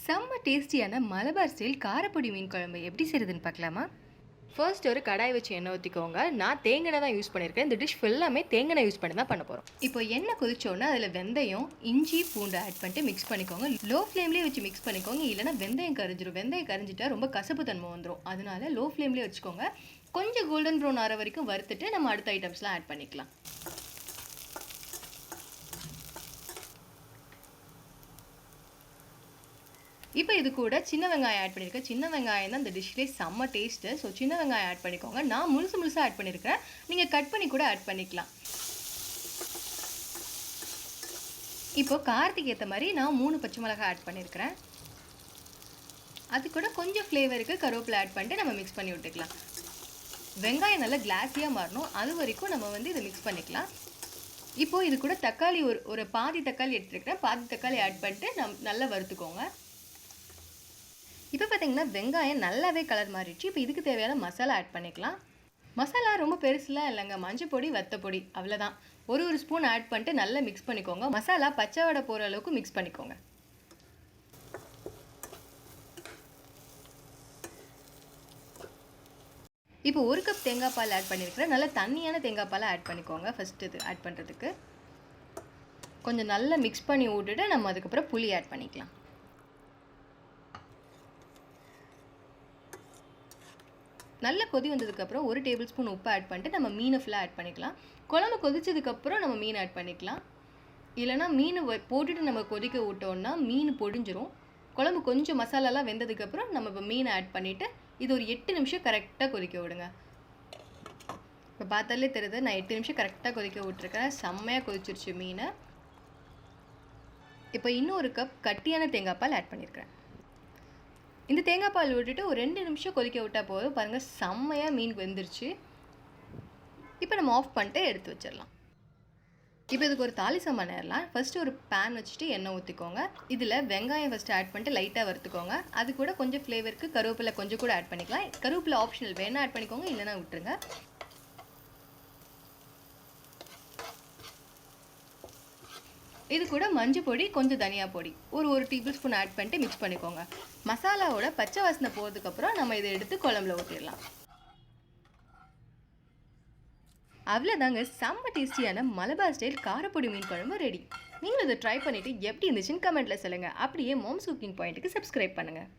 செம்ம டேஸ்டியான மலபார் ஸ்டைல் காரப்பொடி மீன் குழம்பு எப்படி செய்கிறதுன்னு பார்க்கலாமா? ஃபர்ஸ்ட் ஒரு கடாய் வச்சு எண்ணெய் ஊற்றிக்கோங்க. நான் தேங்காய் தான் யூஸ் பண்ணியிருக்கேன். இந்த டிஷ் ஃபுல்லாமே தேங்காய் யூஸ் பண்ணி தான் பண்ண போகிறோம். இப்போ எண்ணெய் கொதிச்சோன்னா அதில் வெந்தயம், இஞ்சி, பூண்டு ஆட் பண்ணிட்டு மிக்ஸ் பண்ணிக்கோங்க. லோ ஃப்ளேம்லேயே வச்சு மிக்ஸ் பண்ணிக்கோங்க, இல்லைனா வெந்தயம் கரிஞ்சிடும். வெந்தயம் கரிஞ்சிட்டா ரொம்ப கசப்பு தன்மை வந்துடும். அதனால லோ ஃப்ளேம்லேயே வச்சுக்கோங்க. கொஞ்சம் கோல்டன் ப்ரௌன் ஆகிற வரைக்கும் வறுத்துட்டு நம்ம அடுத்த ஐட்டம்ஸ்லாம் ஆட் பண்ணிக்கலாம். இப்போ இது கூட சின்ன வெங்காயம் ஆட் பண்ணியிருக்கேன். சின்ன வெங்காயம் தான் இந்த டிஷ்லேயே செம்ம டேஸ்ட்டு. ஸோ சின்ன வெங்காயம் ஆட் பண்ணிக்கோங்க. நான் முழுசாக ஆட் பண்ணியிருக்கிறேன். நீங்கள் கட் பண்ணி கூட ஆட் பண்ணிக்கலாம். இப்போ காரத்துக்கு ஏற்ற மாதிரி நான் 3 பச்சை மிளகாய் ஆட் பண்ணியிருக்கிறேன். அது கூட கொஞ்சம் ஃப்ளேவருக்கு கருவேப்பிலை ஆட் பண்ணிட்டு நம்ம மிக்ஸ் பண்ணி விட்டுக்கலாம். வெங்காயம் நல்லா கிளாஸியாக மாறணும், அது வரைக்கும் நம்ம இதை மிக்ஸ் பண்ணிக்கலாம். இப்போது இது கூட தக்காளி ஒரு பாதி தக்காளி எடுத்துருக்கிறேன். பாதி தக்காளி ஆட் பண்ணிட்டு நல்லா வறுத்துக்கோங்க. இப்போ பார்த்தீங்கன்னா வெங்காயம் நல்லாவே கலர் மாறிடுச்சு. இப்போ இதுக்கு தேவையான மசாலா ஆட் பண்ணிக்கலாம். மசாலா ரொம்ப பெருசுலாம் இல்லைங்க. மஞ்சள் பொடி, வத்தப்பொடி, அவ்வளோதான். ஒரு ஸ்பூன் ஆட் பண்ணிட்டு நல்லா மிக்ஸ் பண்ணிக்கோங்க. மசாலா பச்சை வடை போகிற அளவுக்கு மிக்ஸ் பண்ணிக்கோங்க. இப்போ 1 கப் தேங்காய் பால் ஆட் பண்ணியிருக்கிறேன். நல்லா தண்ணியான தேங்காய் பாலை ஆட் பண்ணிக்கோங்க. ஃபஸ்ட்டு இது ஆட் பண்ணுறதுக்கு கொஞ்சம் நல்லா மிக்ஸ் பண்ணி விட்டுட்டு நம்ம அதுக்கப்புறம் புளி ஆட் பண்ணிக்கலாம். நல்ல கொதி வந்ததுக்கப்புறம் 1 டேபிள் ஸ்பூன் உப்பு ஆட் பண்ணிட்டு நம்ம மீனை ஃபுல்லாக ஆட் பண்ணிக்கலாம். குழம்பு கொதிச்சதுக்கப்புறம் நம்ம மீன் ஆட் பண்ணிக்கலாம். இல்லைனா மீன் போட்டுட்டு நம்ம கொதிக்க விட்டோம்னா மீன் பொடிஞ்சிரும். குழம்பு கொஞ்சம் மசாலாலாம் வெந்ததுக்கப்புறம் நம்ம இப்போ மீனை ஆட் பண்ணிவிட்டு இது ஒரு 8 நிமிஷம் கரெக்டாக கொதிக்க விடுங்க. இப்போ பார்த்தாலே தெரியுது, நான் 8 நிமிஷம் கரெக்டாக கொதிக்க விட்டுருக்கேன். செம்மையாக கொதிச்சிருச்சு மீனை. இப்போ இன்னும் 1 கப் கட்டியான தேங்காய் பால் ஆட் பண்ணியிருக்கிறேன். இந்த தேங்காய் பால் விட்டுட்டு ஒரு 2 நிமிஷம் கொதிக்க விட்டால் போதும். பாருங்கள், செம்மையாக மீன் வெந்துருச்சு. இப்போ நம்ம ஆஃப் பண்ணிட்டு எடுத்து வச்சிடலாம். இப்போ இதுக்கு ஒரு தாலி சாமான் ஏறலாம். ஃபஸ்ட்டு ஒரு பேன் வச்சுட்டு எண்ணெய் ஊற்றிக்கோங்க. இதில் வெங்காயம் ஃபஸ்ட்டு ஆட் பண்ணிட்டு லைட்டாக வறுத்துக்கோங்க. அது கூட கொஞ்சம் ஃப்ளேவருக்கு கருவேப்பிலை கொஞ்சம் கூட ஆட் பண்ணிக்கலாம். கருவேப்பிலை ஆப்ஷனல், வேணால் ஆட் பண்ணிக்கோங்க, இல்லைனா விட்டுருங்க. இது கூட மஞ்சள் பொடி, கொஞ்சம் தனியா பொடி, ஒரு டேபிள் ஸ்பூன் ஆட் பண்ணிட்டு மிக்ஸ் பண்ணிக்கோங்க. மசாலாவோட பச்சை வாசனை போகிறதுக்கப்புறம் நம்ம இதை எடுத்து குழம்புல ஊற்றிடலாம். அவ்வளோதாங்க, செம்ம டேஸ்டியான மலபார் ஸ்டைல் காரப்பொடி மீன் குழம்பு ரெடி. நீங்களும் இதை ட்ரை பண்ணிவிட்டு எப்படி இருந்துச்சுன்னு கமெண்ட்டில் சொல்லுங்கள். அப்படியே மாம்ஸ் குக்கிங் பாயிண்ட்டுக்கு சப்ஸ்கிரைப் பண்ணுங்கள்.